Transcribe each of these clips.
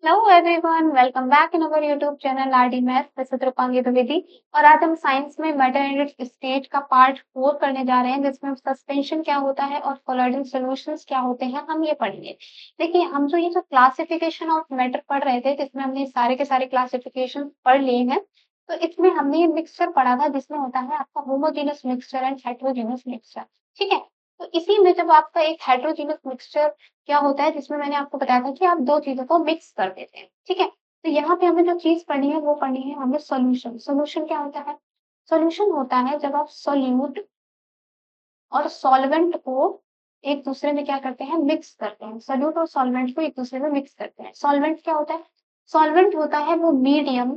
Hello everyone, welcome back in our YouTube channel RD math. मैं रूपांगी द्विवेदी और आज हम साइंस में मेटा स्टेज का पार्ट 4 करने जा रहे हैं, जिसमें सस्पेंशन क्या होता है और कोलॉइडल सॉल्यूशंस क्या होते हैं हम ये पढ़ेंगे। देखिए, हम जो ये जो क्लासिफिकेशन ऑफ मैटर पढ़ रहे थे, जिसमें हमने सारे के सारे क्लासिफिकेशन पढ़ लिए हैं। तो इसमें हमने ये मिक्सचर पढ़ा था, जिसमें होता है आपका homogeneous mixture and heterogeneous mixture. ठीक है। तो इसी में जब आपका एक हेटेरोजेनस मिक्सचर क्या होता है, जिसमें मैंने आपको बताया था कि आप दो चीजों को मिक्स कर देते हैं। ठीक है। तो यहाँ पे हमें जो चीज पढ़नी है वो पढ़नी है हमें सोल्यूशन। सोल्यूशन क्या होता है? सोल्यूशन होता है जब आप सोल्यूट और सॉल्वेंट को एक दूसरे में क्या करते हैं, मिक्स करते हैं। सोल्यूट और सॉल्वेंट को एक दूसरे में मिक्स करते हैं। सॉल्वेंट क्या होता है? सॉल्वेंट होता है वो मीडियम।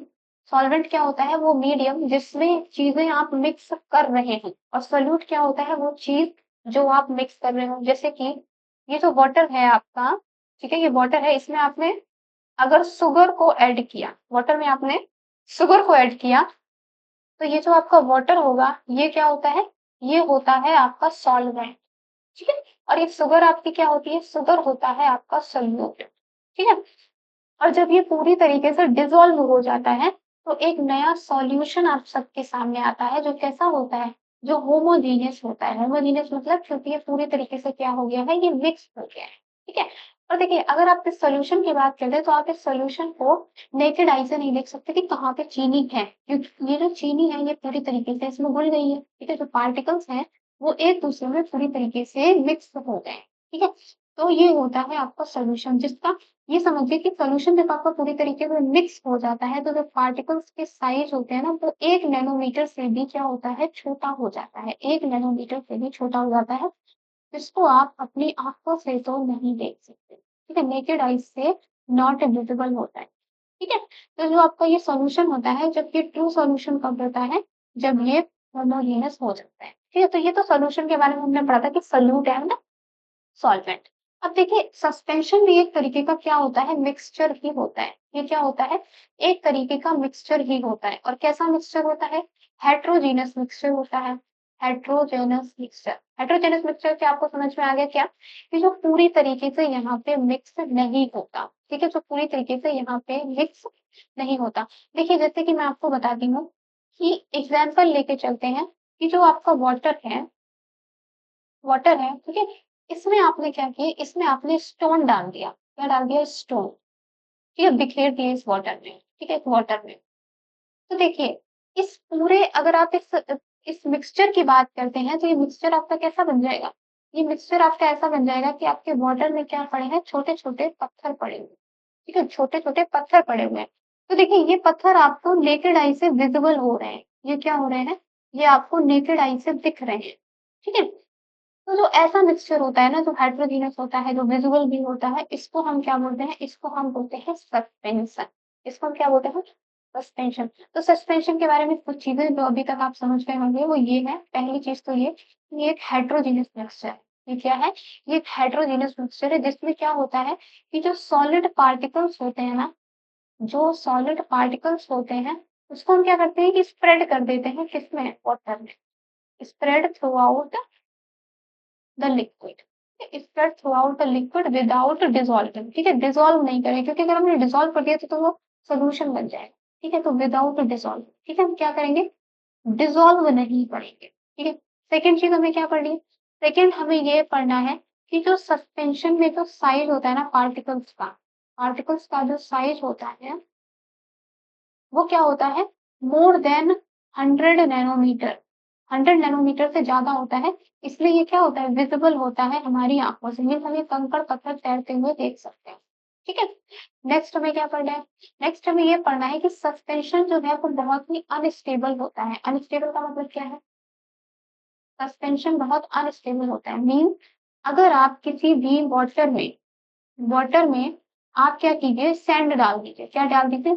सॉल्वेंट क्या होता है? वो मीडियम जिसमें चीजें आप मिक्स कर रहे हैं। और सोल्यूट क्या होता है? वो चीज जो आप मिक्स कर रहे हो। जैसे कि ये जो वाटर है आपका, ठीक है, ये वाटर है, इसमें आपने अगर शुगर को ऐड किया, वाटर में आपने शुगर को ऐड किया, तो ये जो आपका वाटर होगा ये क्या होता है? ये होता है आपका सॉल्वेंट। ठीक है। और ये शुगर आपकी क्या होती है? शुगर होता है आपका सोल्यूट। ठीक है। और जब ये पूरी तरीके से डिसॉल्व हो जाता है, तो एक नया सॉल्यूशन आप सबके सामने आता है, जो कैसा होता है? जो होमोजीनियस होता है। होमोजीनियस मतलब क्योंकि ये पूरी तरीके से क्या हो गया है, ये मिक्स हो गया है। ठीक है। और देखिए, अगर आप इस सॉल्यूशन की बात करें तो आप इस सॉल्यूशन को नेकेड आई से नहीं देख सकते कि कहाँ पे चीनी है, क्योंकि ये जो चीनी है ये पूरी तरीके से इसमें घुल गई है। ठीक है। जो पार्टिकल्स हैं वो एक दूसरे में पूरी तरीके से मिक्स हो गए। ठीक है। तो ये होता है आपका सॉल्यूशन, जिसका ये समझिए कि सॉल्यूशन जब आपका पूरी तरीके से मिक्स हो जाता है, तो जो पार्टिकल्स के साइज होते हैं ना, वो 1 नैनोमीटर से भी क्या होता है, छोटा हो जाता है। 1 नैनोमीटर से भी छोटा हो जाता है, जिसको आप अपनी आंखों से तो नहीं देख सकते। ठीक है। नेकेड आइज से नॉट विजिबल होता है। ठीक है। तो जो आपका ये सॉल्यूशन होता है, जब ये ट्रू सॉल्यूशन कब होता है? जब ये होमोजेनस हो जाता है। ठीक है। तो ये तो सॉल्यूशन के बारे में हमने पढ़ा था कि सोल्यूट है ना, सॉल्वेंट। अब देखिए, सस्पेंशन भी एक तरीके का क्या होता है, मिक्सचर ही होता है। ये क्या होता है? एक तरीके का मिक्सचर ही होता है। और कैसा मिक्सचर होता है? हेट्रोजीनस मिक्सचर होता है। Heterogeneous mixture. हेट्रोजेनस मिक्सचर से आपको समझ में आ गया क्या? कि जो पूरी तरीके से यहाँ पे मिक्स नहीं होता। ठीक है। जो पूरी तरीके से यहाँ पे मिक्स नहीं होता। देखिए, जैसे कि मैं आपको बताती हूँ कि एग्जाम्पल लेके चलते हैं कि जो आपका वाटर है, ठीक है, इसमें आपने क्या किया, इसमें आपने स्टोन डाल दिया। क्या डाल दिया? स्टोन। ठीक है। बिखेर दिए इस वाटर में। ठीक है, इस वाटर में। तो देखिए, इस पूरे अगर आप इस मिक्सचर की बात करते हैं, तो ये मिक्सचर आपका कैसा बन जाएगा? ये मिक्सचर आपका ऐसा बन जाएगा कि आपके वाटर में क्या पड़े हैं, छोटे छोटे पत्थर पड़े हुए। ठीक है, छोटे छोटे पत्थर पड़े हुए हैं। तो देखिए, ये पत्थर आपको नेकेड आई से विजिबल हो रहे हैं। ये क्या हो रहे हैं? ये आपको नेकेड आई से दिख रहे हैं। ठीक है। तो जो ऐसा मिक्सचर होता है ना, जो हेटेरोजेनस होता है, जो विजिबल भी होता है, इसको हम क्या बोलते हैं? इसको हम बोलते हैं सस्पेंशन। इसको हम क्या बोलते हैं? सस्पेंशन। तो सस्पेंशन के बारे में कुछ चीजें जो अभी तक आप समझ गए होंगे वो ये है। पहली चीज तो ये एक हेटेरोजेनस मिक्सचर है। ये क्या है? ये एक हेटेरोजेनस मिक्सचर है, जिसमें क्या होता है कि जो सॉलिड पार्टिकल्स होते हैं ना, जो सॉलिड पार्टिकल्स होते हैं, उसको हम क्या करते हैं कि स्प्रेड कर देते हैं, किसमें? वाटर में। Spread through out the liquid. Spread through out the liquid without dissolving. ठीक है। डिसॉल्व नहीं करें, क्योंकि अगर हमने डिसॉल्व कर दिया तो वो सोल्यूशन बन जाएगा। ठीक है। तो विदाउट डिसॉल्व, ठीक है, हम क्या करेंगे? डिसॉल्व नहीं करेंगे। ठीक है। सेकेंड चीज हमें क्या पढ़नी है? सेकेंड हमें ये पढ़ना है कि जो सस्पेंशन में जो साइज होता है ना पार्टिकल्स का जो साइज होता है वो क्या होता है? More than 100 nanometre. 100 नैनोमीटर से ज्यादा होता है। इसलिए ये क्या होता है? विजिबल होता है हमारी आंखों से। मीन्स हम ये कंकड़ पत्थर तैरते हुए देख सकते हैं। ठीक है। नेक्स्ट हमें क्या पढ़ना है? नेक्स्ट हमें ये पढ़ना है कि सस्पेंशन जो है वो बहुत ही अनस्टेबल होता है। अनस्टेबल का मतलब क्या है? सस्पेंशन बहुत अनस्टेबल होता है। मीन अगर आप किसी भी वाटर में आप क्या कीजिए, सैंड डाल दीजिए। क्या डाल दीजिए?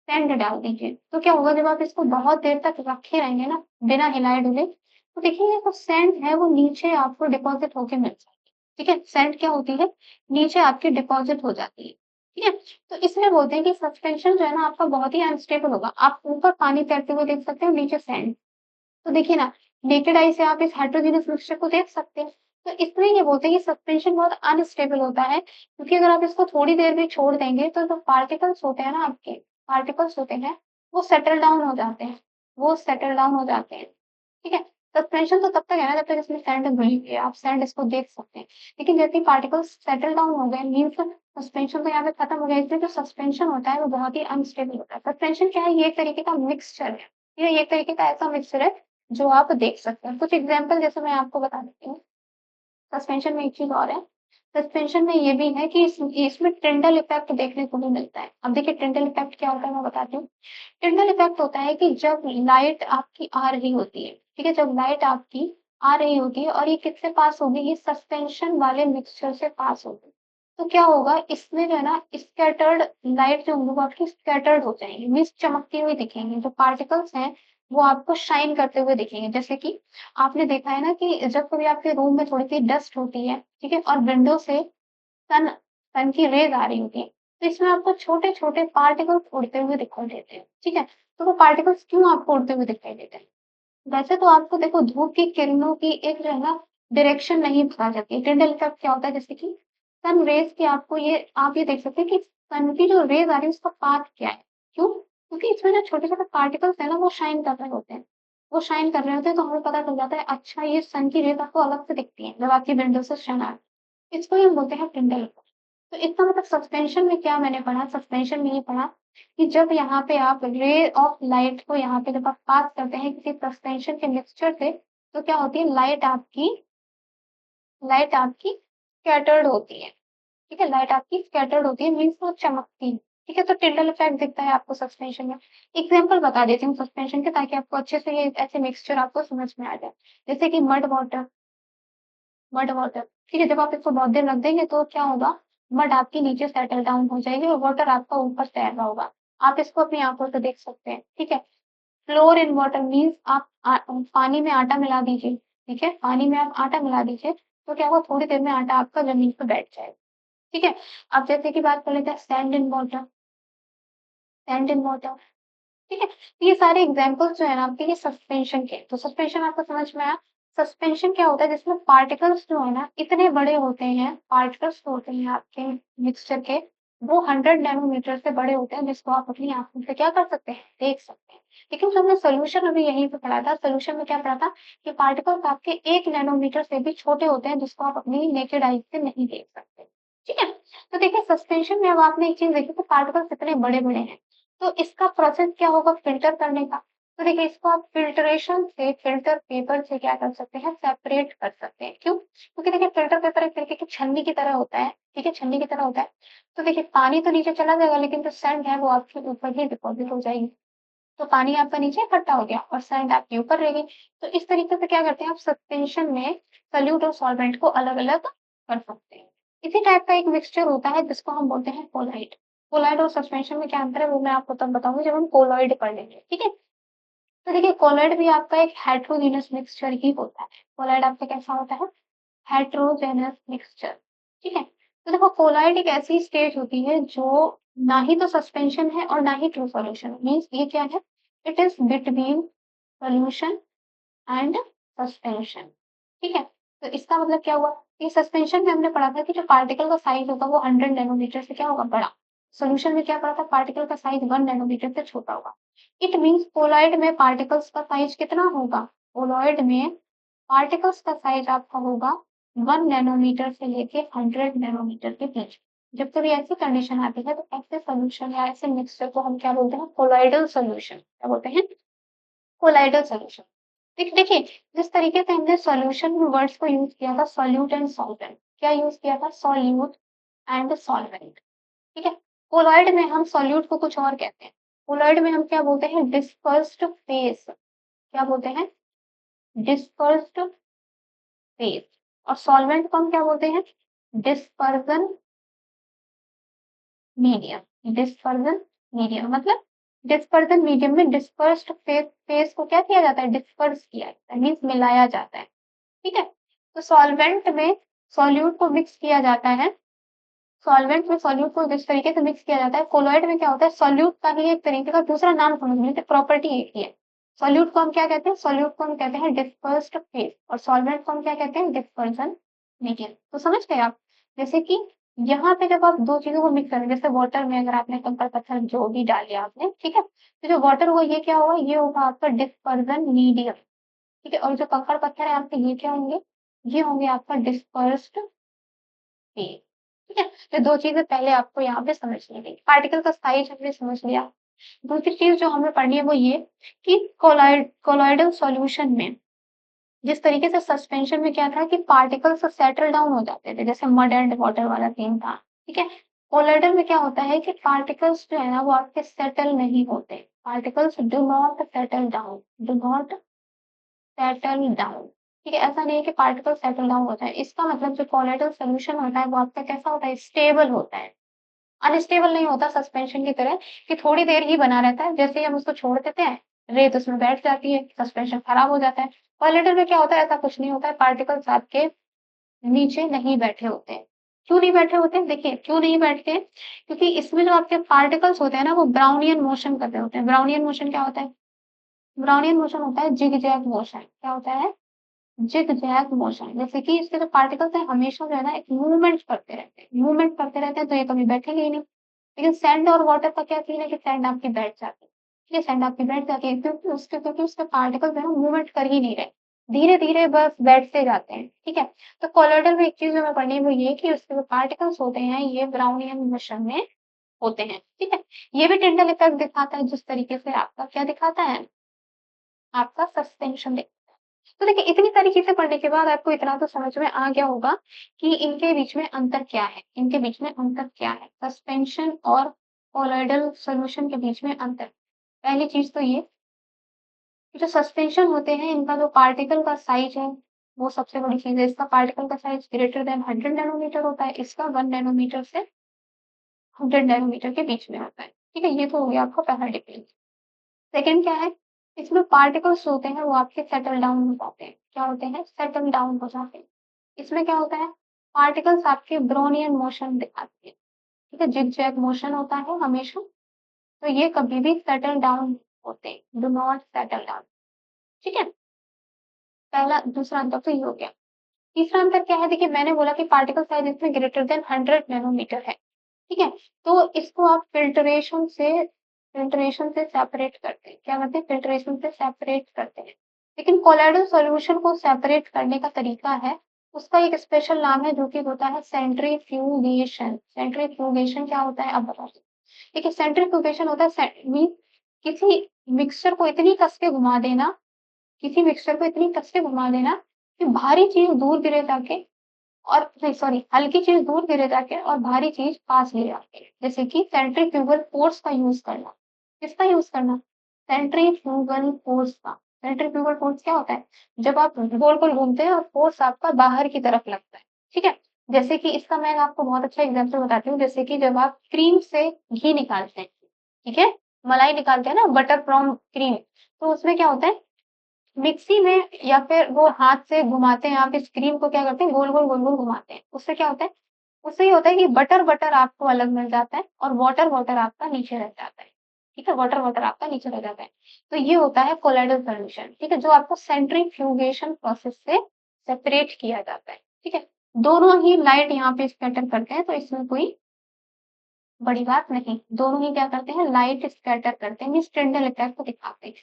सैंड डाल दीजिए। तो क्या होगा, जब आप इसको बहुत देर तक रखे रहेंगे ना, बिना हिलाए डुले, तो देखिए जो सैंड है वो नीचे आपको डिपॉजिट होके मिल जाएगी। ठीक है। सैंड क्या होती है? नीचे आपकी डिपॉजिट हो जाती है। ठीक है। तो इसमें बोलते हैं कि सस्पेंशन जो है ना आपका बहुत ही अनस्टेबल होगा। आप ऊपर पानी तैरते हुए देख सकते हो, नीचे सैंड। तो देखिए ना, नेकेड आई से आप इस हेटेरोजेनस मिक्सचर को देख सकते हैं। तो इसमें ये बोलते हैं कि सस्पेंशन बहुत अनस्टेबल होता है, क्योंकि अगर आप इसको थोड़ी देर भी छोड़ देंगे तो जो पार्टिकल्स होते हैं ना आपके, पार्टिकल्स होते हैं, वो सेटल डाउन हो जाते हैं, वो सेटल डाउन हो जाते हैं, ठीक है? सस्पेंशन तो तब तक है ना जब तक इसमें सैंड घुलेंगे, आप सैंड इसको देख सकते हैं। लेकिन जैसे ही पार्टिकल्स सेटल डाउन हो गए मीन्स सस्पेंशन तो यहाँ पे खत्म हो गया, इसलिए जो सस्पेंशन होता है वो बहुत ही अनस्टेबल होता है। सस्पेंशन क्या है? ये एक तरीके का मिक्सचर है, ये एक तरीके का ऐसा मिक्सचर है जो आप देख सकते हैं। कुछ एग्जाम्पल जैसे मैं आपको बता देती हूँ। सस्पेंशन में एक चीज और है, सस्पेंशन में ये भी है कि इसमें टिंडल इफेक्ट देखने को भी मिलता है। अब देखिए टिंडल इफेक्ट क्या होता है मैं बताती हूँ। टिंडल इफेक्ट होता है कि जब लाइट आपकी आ रही होती है, ठीक है, जब लाइट आपकी आ रही होती है और ये किससे पास होगी, ये सस्पेंशन वाले मिक्सचर से पास होगी, तो क्या होगा इसमें जो है ना स्कैटर्ड लाइट जो होंगी वो आपकी स्कैटर्ड हो जाएंगी, मीन्स चमकती हुई दिखेंगी। जो पार्टिकल्स हैं वो आपको शाइन करते हुए दिखेंगे। जैसे कि आपने देखा है ना कि जब कभी आपके रूम में थोड़ी सी डस्ट होती है, ठीक है, और विंडो से सन सन की रेज आ रही होती है, तो इसमें आपको छोटे छोटे पार्टिकल्स उड़ते हुए दिखाई देते हैं, ठीक है। तो वो पार्टिकल्स क्यों आपको उड़ते हुए दिखाई देते हैं? वैसे तो आपको देखो धूप की किरणों की एक जो है ना डायरेक्शन नहीं पता चलती है। टिंडल इफेक्ट क्या होता है, जैसे कि सन रेज की आपको ये आप ये देख सकते हैं कि सन की जो रेज आ रही है उसका पाथ क्या है। क्यों? क्योंकि इसमें जो छोटे छोटे पार्टिकल्स है ना वो शाइन कर रहे होते हैं, वो शाइन कर रहे होते हैं, तो हमें पता चल जाता है अच्छा ये सन की रेज आपको अलग से दिखती है जब आपकी विंडो से शन आ रही है। इसको ही हम बोलते हैं टिंडल इफेक्ट। तो इसका मतलब सस्पेंशन में क्या मैंने पढ़ा, सस्पेंशन में ये पढ़ा कि जब यहाँ पे आप रे ऑफ लाइट को यहाँ पे जब आप पास करते हैं किसी सस्पेंशन के मिक्सचर से, तो क्या होती है, लाइट आपकी स्कैटर्ड होती है, ठीक है, लाइट आपकी स्कैटर्ड होती है, मीन्स वो चमकती है, ठीक है। तो टिंडल इफेक्ट दिखता है आपको सस्पेंशन में। एग्जाम्पल बता देती हूँ सस्पेंशन के, ताकि आपको अच्छे से ये ऐसे मिक्सचर आपको समझ में आ जाए। जैसे कि मड वाटर, ठीक है, जब आप इसको बहुत देर रख देंगे तो क्या होगा, मड आपकी नीचे सेटल डाउन हो जाएगी और वाटर आपका ऊपर तैर रहा होगा। आप इसको अपनी आंखों से देख सकते हैं, ठीक है। फ्लोर इन वाटर मीन्स आप पानी में आटा मिला दीजिए, ठीक है, पानी में आप आटा मिला दीजिए, तो क्या होगा थोड़ी देर में आटा आपका जमीन पर बैठ जाएगा, ठीक है। अब जैसे कि बात कर लेते हैं sand in water, sand in water, ठीक है। तो ये सारे एग्जांपल्स जो है ना आपके ये सस्पेंशन के, तो सस्पेंशन आपको समझ में आया। सस्पेंशन क्या होता है, जिसमें पार्टिकल्स जो है ना इतने बड़े होते हैं, पार्टिकल्स होते हैं आपके मिक्सचर के, वो 100 नैनोमीटर से बड़े होते हैं, जिसको आप अपनी आंखों से क्या कर सकते हैं, देख सकते हैं। लेकिन जो हमने सोल्यूशन अभी यहीं पे पढ़ा था, सोल्यूशन में क्या पढ़ा था कि पार्टिकल्स आपके 1 नैनोमीटर से भी छोटे होते हैं, जिसको आप अपनी नेकेड आई से नहीं देख सकते, ठीक है। तो देखिए सस्पेंशन में अब आपने एक चीज देखी कि पार्टिकल्स इतने बड़े बड़े हैं, तो इसका प्रोसेस क्या होगा फिल्टर करने का। तो देखिए इसको आप फिल्ट्रेशन से, फिल्टर पेपर से क्या कर सकते हैं, सेपरेट कर सकते हैं। क्यों? क्योंकि देखिए फिल्टर पेपर एक तरीके की छन्नी की तरह होता है, ठीक है, छन्नी की तरह होता है। तो देखिए पानी तो नीचे चला जाएगा, लेकिन जो सैंड है वो आपके ऊपर ही डिपॉजिट हो जाएगी। तो पानी आपका नीचे इकट्ठा हो गया और सैंड आपके ऊपर रह गई। तो इस तरीके से क्या करते हैं आप सस्पेंशन में सॉल्यूट और सॉल्वेंट को अलग अलग कर सकते हैं। इसी टाइप का एक मिक्सचर होता है जिसको हम बोलते हैं कोलाइड। कोलाइड और सस्पेंशन में क्या अंतर है वो मैं आपको तब बताऊंगी जब हम कोलॉइड पढ़ लेंगे, ठीक है। तो देखिए कोलॉइड भी आपका एक हेट्रोजीनस मिक्सचर ही होता है। कोलॉइड आपका कैसा होता है, हेट्रोजेनस मिक्सचर, ठीक है। तो देखो कोलॉइड एक ऐसी स्टेज होती है जो ना ही तो सस्पेंशन है और ना ही ट्रू सॉल्यूशन, मींस ये क्या है, it is between solution and suspension, ठीक है। तो इसका मतलब क्या हुआ, ये सस्पेंशन में हमने पढ़ा था कि जो पार्टिकल का साइज होगा वो 100 नैनोमीटर से क्या होगा, बड़ा। सॉल्यूशन में क्या पढ़ा था, पार्टिकल का साइज 1 नैनोमीटर से छोटा होगा। इट मींस कोलॉइड में पार्टिकल्स का साइज कितना होगा, कोलॉइड में पार्टिकल्स का साइज आपका होगा 1 नैनोमीटर से लेके 100 नैनोमीटर के बीच। जब कभी ऐसी कंडीशन आती है तो ऐसे सोल्यूशन या ऐसे मिक्सचर को हम क्या बोलते हैं, कोलॉइडल सोल्यूशन, क्या बोलते हैं, कोलाइडल सोल्यूशन। देखिए जिस तरीके से हमने सॉल्यूशन वर्ड्स को यूज किया था, सॉल्यूट एंड सॉल्वेंट, क्या यूज किया था, सॉल्यूट एंड सॉल्वेंट, ठीक है। कोलॉइड में हम सॉल्यूट को कुछ और कहते हैं, कोलॉइड में हम क्या बोलते हैं, डिस्पर्स्ड फेस, क्या बोलते हैं, डिस्पर्स्ड फेस। और सॉल्वेंट को हम क्या बोलते हैं, डिस्पर्जन मीडियम, डिस्पर्जन मीडियम मतलब डिस्पर्जन मीडियम में डिस्पर्स्ड फेस को क्या किया जाता है, डिस्पर्स किया जाता है, मीन्स मिलाया जाता है, ठीक है। तो सॉल्वेंट में सॉल्यूट को मिक्स किया जाता है, सॉल्वेंट में सॉल्यूट को जिस तरीके से मिक्स किया जाता है, कोलॉइड में क्या होता है, सॉल्यूट का ही एक तरीके का दूसरा नाम समझ लीजिए, प्रॉपर्टी एक ही है। सॉल्यूट को हम क्या कहते हैं, सॉल्यूट को हम कहते हैं डिस्पर्स्ड फेस और सॉल्वेंट को हम क्या कहते हैं, डिस्पर्जन मीडियम। तो समझ गए आप? जैसे कि यहाँ पे जब आप 2 चीज़ों को मिक्स करें, जैसे वाटर में अगर आपने कंकड़-पत्थर जो भी डाले आपने, ठीक है? तो जो वाटर होगा ये क्या होगा? ये होगा आपका डिस्पर्जन मीडियम, ठीक है? और जो कंकड़-पत्थर है आपके ये क्या होंगे? ये होंगे आपका डिस्पर्स्ड फेज, ठीक है? तो 2 चीज़ें पहले आपको यहाँ पे समझनी थी। पार्टिकल का साइज़ हमने समझ लिया। दूसरी चीज़ जो हमें पढ़नी है वो ये कि कोलॉइडल सॉल्यूशन में जिस तरीके से सस्पेंशन में क्या था कि पार्टिकल्स सेटल डाउन हो जाते थे, जैसे मड एंड वाटर वाला सीन था, ठीक है? कोलाइडर में क्या होता है कि पार्टिकल्स जो है ना वो आपके सेटल नहीं होते। Particles do not settle down, do not settle down, ठीक है? ऐसा नहीं है कि पार्टिकल सेटल डाउन होता है। इसका मतलब जो कोलाइडल सॉल्यूशन होता है वो आपका कैसा होता है? स्टेबल होता है। अनस्टेबल नहीं होता सस्पेंशन की तरह कि थोड़ी देर ही बना रहता है, जैसे ही हम उसको छोड़ देते हैं, रेत उसमें बैठ जाती है, सस्पेंशन खराब हो जाता है। कोलाइडर में क्या होता है? ऐसा कुछ नहीं होता है, पार्टिकल्स आपके नीचे नहीं बैठे होते हैं। क्यों नहीं बैठे होते हैं? देखिए, क्यों नहीं बैठते? क्योंकि इसमें जो आपके पार्टिकल्स होते हैं ना, वो ब्राउनियन मोशन कर रहे होते हैं। ब्राउनियन मोशन क्या होता है? ब्राउनियन मोशन होता है जिग-जैग मोशन। क्या होता है? Zigzag motion. जैसे कि इसके जो पार्टिकल्स हैं, हमेशा जो है ना, एक मूवमेंट करते रहते हैं। मूवमेंट करते रहते हैं, तो ये कभी बैठेंगे ही नहीं। लेकिन सैंड और वाटर का क्या सीन है कि सैंड आपकी बैठ जाती है। ठीक है, सैंड आपकी बैठ जाती है क्योंकि उसके पार्टिकल्स जो है ना मूवमेंट कर ही नहीं रहे। धीरे-धीरे बस बैठते जाते हैं, ठीक है? तो कोलॉइडल में एक चीज़ हमें पढ़नी है वो ये कि उसके जो पार्टिकल्स होते हैं ये ब्राउनियन मोशन में होते हैं, ठीक है? ये भी टिंडल इफेक्ट दिखाता है जिस तरीके से आपका क्या दिखाता है? आपका सस्पेंशन तो देखिए इतनी सारी चीज़ें पढ़ने के बाद आपको इतना तो समझ में आ गया होगा कि इनके बीच में अंतर क्या है, इनके बीच में अंतर क्या है? सस्पेंशन और कोलॉइडल सॉल्यूशन के बीच में अंतर। पहली चीज़ तो ये कि जो सस्पेंशन होते हैं इनका जो पार्टिकल का साइज़ है, वो सबसे बड़ी चीज़ है। इसका पार्टिकल का साइज़ ग्रेटर दैन 100 नैनोमीटर होता है, इसका 1 नैनोमीटर से 100 नैनोमीटर के बीच में होता है। ठीक है? ये तो हो गया आपका पहला डिफरेंस। सेकंड क्या है? इसमें पार्टिकल्स होते हैं वो आपके सेटल डाउन हो जाते हैं। क्या होते हैं? सेटल डाउन हो जाते हैं। इसमें क्या होता है? पार्टिकल्स आपके ब्रोनियन मोशन दिखाती है, ठीक है? जिग-जैग मोशन होता है हमेशा, तो ये कभी भी सेटल डाउन होते हैं, डू नॉट सेटल डाउन, ठीक है? पहला दूसरा अंतर तो ये हो गया। तीसरा अंतर क्या है? देखिए मैंने बोला कि पार्टिकल साइज़ इसमें ग्रेटर देन 100 नैनोमीटर है, ठीक है? तो इसको आप फ़िल्ट्रेशन से सेपरेट करते हैं। क्या करते हैं? फ़िल्ट्रेशन से सेपरेट करते हैं। लेकिन कोलॉइडल सॉल्यूशन को सेपरेट करने का तरीका है, उसका एक स्पेशल नाम है जो कि होता है सेंट्रीफ्यूगेशन। सेंट्रीफ्यूगेशन क्या होता है? अब बताओ। देखिए सेंट्रीफ्यूगेशन होता है मीन्स किसी मिक्सचर को इतनी कस के घुमा देना किसी मिक्सचर को इतनी कस के घुमा देना कि भारी चीज़ दूर गिरे जाके और नहीं सॉरी हल्की चीज़ दूर गिरे जाके और भारी चीज़ पास गिर जाती है। जैसे कि सेंट्रीफ्यूगल फ़ोर्स का यूज़ करना। किसका यूज़ करना? सेंट्रीफ्यूगल फ़ोर्स का। सेंट्रीफ्यूगल फ़ोर्स क्या होता है? जब आप गोल-गोल घूमते हैं और फ़ोर्स आपका बाहर की तरफ लगता है, ठीक है? जैसे कि इसका मैं आपको बहुत अच्छा एग्ज़ाम्पल बताती हूँ, जैसे कि जब आप क्रीम से घी निकालते हैं, ठीक है? मलाई निकालते हैं ना बटर फ्रॉम क्रीम, तो उसमें क्या होता है मिक्सी में या फिर वो हाथ से घुमाते हैं आप इस क्रीम को क्या करते हैं गोल-गोल, गोल-गोल घुमाते हैं। उससे क्या होता है? उससे ये होता है कि बटर-बटर आपको अलग मिल जाता है और वाटर-वाटर आपका नीचे रह जाता है। ठीक है? वाटर-वाटर आपका नीचे रह जाता है। तो ये होता है कोलॉइडल सॉल्यूशन, ठीक है? जो आपको सेंट्रीफ्यूगेशन प्रोसेस से सेपरेट किया जाता है। ठीक है? दोनों ही लाइट यहाँ पे स्कैटर करते हैं तो इसमें कोई बड़ी बात नहीं। दोनों ही क्या करते हैं लाइट स्कैटर करते हैं मीन्स टाइंडल इफेक्ट को दिखाते हैं।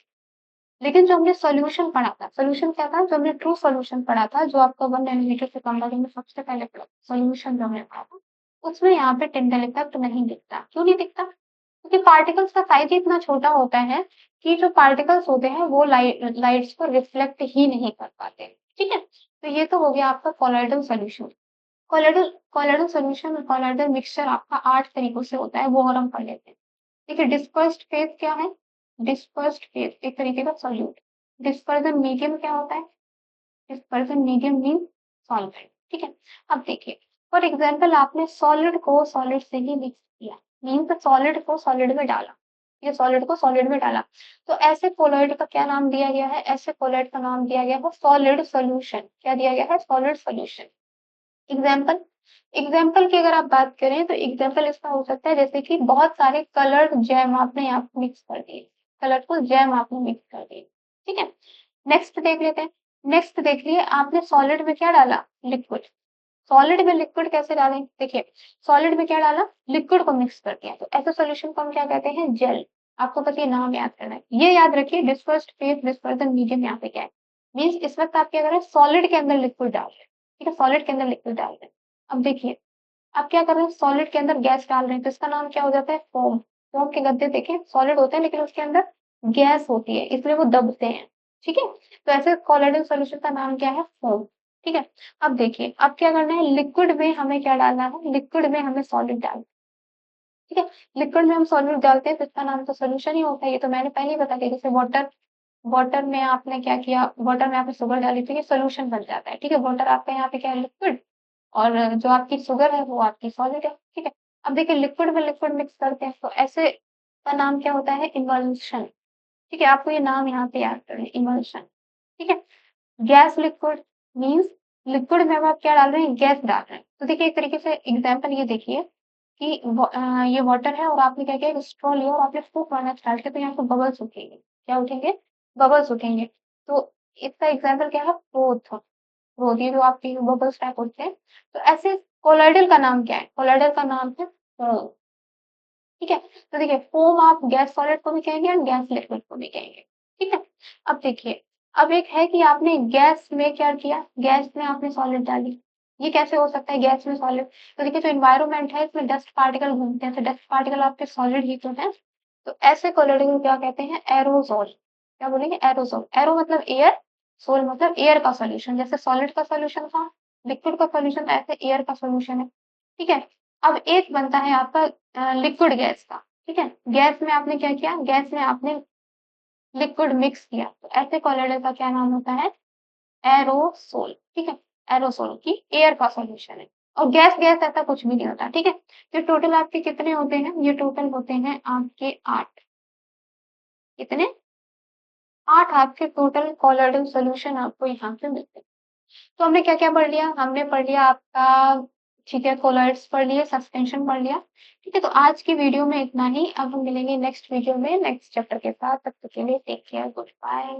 लेकिन जो हमने सॉल्यूशन पढ़ा था, सॉल्यूशन क्या था? जो हमने ट्रू सॉल्यूशन पढ़ा था, जो आपका 1 नैनोमीटर से कम था, जो हमने सबसे पहले पढ़ा सॉल्यूशन जो हमने पढ़ा था, उसमें यहाँ पे टिंडल इफेक्ट नहीं दिखता। क्यों नहीं दिखता? क्योंकि पार्टिकल्स का साइज़ ही इतना छोटा होता है कि जो पार्टिकल्स होते हैं वो लाइट्स को रिफ्लेक्ट ही नहीं कर पाते। ठीक है? तो ये तो हो गया आपका कोलॉइडल सॉल्यूशन। कोलॉइडल सॉल्यूशन और कोलॉइडल मिक्सचर आपका 8 तरीकों से होता है, वो और हम पढ़ लेते हैं। देखिए डिस्पर्स्ड फेज क्या है? डिस्पर्स्ड फेज एक तरीके का सॉल्यूट। डिस्पर्जन मीडियम क्या होता है? डिस्पर्जन मीडियम मीन्स सॉल्वेंट, ठीक है? अब देखिए फॉर एग्जांपल आपने सॉलिड को सॉलिड से ही मिक्स किया, मीन्स सॉलिड को सॉलिड में डाला, ये सॉलिड को सॉलिड में डाला, तो ऐसे कोलॉइड का क्या नाम दिया गया है? ऐसे कोलॉइड का नाम दिया गया है सॉलिड सॉल्यूशन। क्या दिया गया है? Solid solution. एग्जाम्पल एग्जाम्पल की अगर आप बात करें तो एग्जाम्पल इसका हो सकता है जैसे कि बहुत सारे कलर्ड जैम आपने यहाँ पे मिक्स कर दिए, कलरफुल जैम आपने मिक्स कर दिए, ठीक है? नेक्स्ट देख लेते हैं। नेक्स्ट देखिए आपने सॉलिड में क्या डाला? लिक्विड। सॉलिड में लिक्विड कैसे डालें? देखिए, सॉलिड में क्या डाला? लिक्विड को मिक्स कर दिया, तो ऐसे सॉल्यूशन को हम क्या कहते हैं? जेल। आपको बस ये नाम याद करना है। ये याद रखिए, डिस्पर्स्ड फेज, डिस्पर्जन मीडियम यहाँ पे क्या है? मीन्स इस वक्त आप क्या कर रहे हैं? सॉलिड के अंदर लिक्विड डाल रहे हैं, ठीक है? सॉलिड के अंदर लिक्विड डाल रहे हैं। अब देखिए, आप क्या कर रहे हैं? सॉलिड के अंदर गैस डाल रहे हैं, तो इसका नाम क्या हो जाता है? फोम। फोम के गद्दे देखें, सॉलिड होते हैं लेकिन उसके अंदर गैस होती है, इसलिए वो दबते हैं, ठीक है? तो ऐसे कोलाइडल सॉल्यूशन का नाम क्या है? फोम, ठीक है? अब देखिए, अब क्या करना है? लिक्विड में हमें क्या डालना है? लिक्विड में हमें सॉलिड डालना है, ठीक है? लिक्विड में हम सॉलिड डालते हैं तो इसका नाम तो सोल्यूशन ही होता है। ये तो मैंने पहले ही बता दिया। जैसे वाटर, वाटर में आपने क्या किया? वाटर में आपने शुगर डाली तो ये सोल्यूशन बन जाता है, ठीक है? वाटर आपका यहाँ पे क्या है? लिक्विड। और जो आपकी शुगर है वो आपकी सॉलिड है, ठीक है? अब देखिए, लिक्विड में लिक्विड मिक्स करते हैं तो ऐसे का नाम क्या होता है? इमल्शन, ठीक है? आपको ये नाम यहाँ पे याद करना है, इमल्शन, ठीक है? गैस लिक्विड मीन्स लिक्विड में अब आप क्या डाल रहे हैं? गैस डाल रहे हैं। तो देखिए, एक तरीके से एग्जाम्पल ये देखिए कि ये वाटर है और आपने क्या किया? एक स्ट्रॉ लिया और आपने फूंक मारना स्टार्ट किया, तो यहाँ पे बबल्स उठेंगे। क्या उठेंगे? बबल्स उठेंगे। तो इसका एग्जाम्पल क्या है? फ्रोथ। फ्रोथ, ये जो आपकी बबल्स टाइप होते हैं। तो ऐसे कोलाइडल का नाम क्या है? कोलाइडल का नाम है फोम, ठीक है? तो देखिए, फोम आप गैस सॉलिड को भी कहेंगे और गैस लिक्विड को भी कहेंगे, ठीक है? अब देखिए, अब एक है कि आपने गैस में क्या किया? गैस में आपने सॉलिड डाली। ये कैसे हो सकता है गैस में सॉलिड? तो देखिए, जो एनवायरनमेंट है इसमें डस्ट पार्टिकल घूमते हैं, तो डस्ट पार्टिकल आपके सॉलिड ही तो है। तो ऐसे कोलाइडल को क्या कहते हैं? एरोसोल। क्या बोलेंगे? एरोसोल। एरो मतलब एयर, सोल मतलब एयर का सॉल्यूशन। जैसे सॉलिड का सॉल्यूशन था, लिक्विड का सॉल्यूशन था, ऐसे एयर का सॉल्यूशन है, ठीक है? अब एक बनता है आपका लिक्विड गैस का, ठीक है? गैस में आपने क्या किया? गैस में आपने लिक्विड मिक्स किया, तो ऐसे कोलाइडल का क्या नाम होता है? एरोसोल, ठीक है? एरोसोल की एयर का सॉल्यूशन है। और गैस गैस ऐसा कुछ भी नहीं होता, ठीक है? ये टोटल आपके कितने होते हैं? ये टोटल होते हैं आपके 8। कितने? 8 आपके टोटल कोलाइडल सॉल्यूशन आपको यहाँ पे मिलते हैं। तो हमने क्या-क्या पढ़ लिया? हमने पढ़ लिया आपका, ठीक है, कोलॉइड्स पढ़ लिए, सस्पेंशन पढ़ लिया, ठीक है? तो आज की वीडियो में इतना ही। अब हम मिलेंगे नेक्स्ट वीडियो में नेक्स्ट चैप्टर के साथ। तब तक के लिए टेक केयर, गुड बाय।